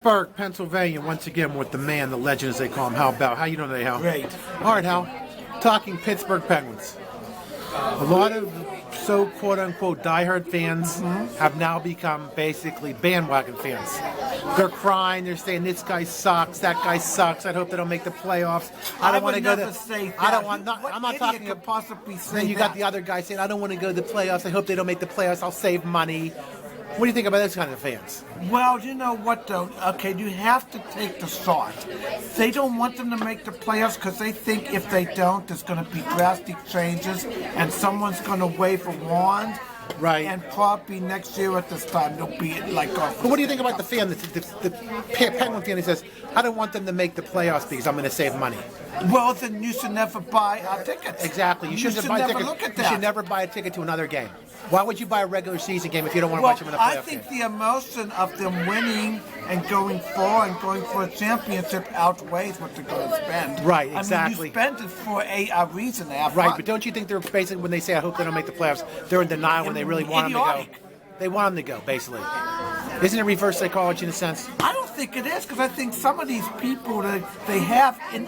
Pittsburgh, Pennsylvania, once again with the man, the legend as they call him, Hal Bell. How you doing today, Hal? Great. All right, Hal. Talking Pittsburgh Penguins. A lot of so quote-unquote diehard fans have now become basically bandwagon fans. They're crying. They're saying this guy sucks. That guy sucks. I hope they don't make the playoffs. I don't want to go to. Say that. I don't want. What I'm not idiot talking. could possibly say Then you that? got the other guy saying, I don't want to go to the playoffs. I hope they don't make the playoffs. I'll save money. What do you think about those kind of fans? Well, you know what though? Okay, you have to take the shot. They don't want them to make the playoffs because they think if they don't, there's going to be drastic changes and someone's going to wave a wand. Right. And probably next year at this time they'll be like off. But what do you think about the fan, the Penguin fan who says, I don't want them to make the playoffs because I'm going to save money? Well, then you should never buy tickets. Exactly. You shouldn't should buy never tickets. look at You that. should never buy a ticket to another game. Why would you buy a regular season game if you don't want to watch them in a playoff I think game? the emotion of them winning and going for a championship outweighs what they're going to spend. Right, I exactly. mean, you spend it for a reason to have Right, fun. but don't you think they're basically, when they say, I hope they don't make the playoffs, they're in denial when they really want them to go? Idiotic. They want them to go, basically. Isn't it reverse psychology in a sense? I don't think it is because I think some of these people that they have in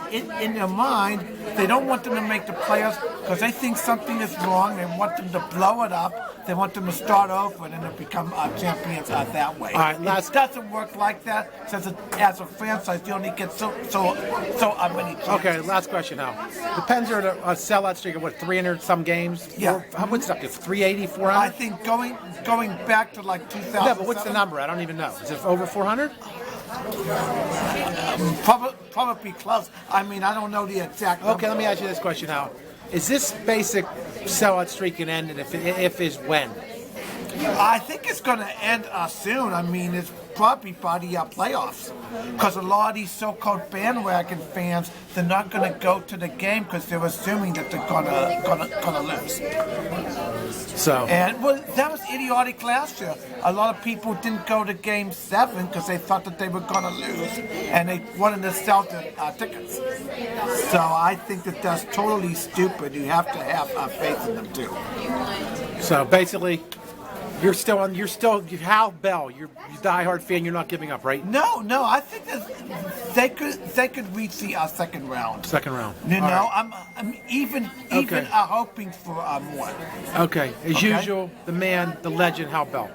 their mind, they don't want them to make the playoffs because they think something is wrong. They want them to blow it up. They want them to start over and then become champions that way. All right, it doesn't work like that. Since as a franchise, you only get so many chances. Okay, last question now. The Pens are at a sellout streak of, what, 300 some games? Yeah. What's it up to, 380, 400? I think going back to like 2000. No, but what's the number? I don't even know. Is it over 400? Probably close. I mean, I don't know the exact number. Okay, let me ask you this question now. Is this basic sellout streak can end, and if is when? I think it's going to end soon. I mean, it's probably by the playoffs. Because a lot of these so-called bandwagon fans, they're not going to go to the game because they're assuming that they're gonna lose. So. And well, that was idiotic last year. A lot of people didn't go to Game 7 because they thought that they were going to lose, and they wanted to sell the tickets. So I think that that's totally stupid. You have to have faith in them too. So basically, you're still Hal Bell. You're a diehard fan. You're not giving up, right? No. I think that they could reach the second round. Second round. You know, All right. I'm even Okay. hoping for more. Okay. As Okay. usual, the man, the legend, Hal Bell.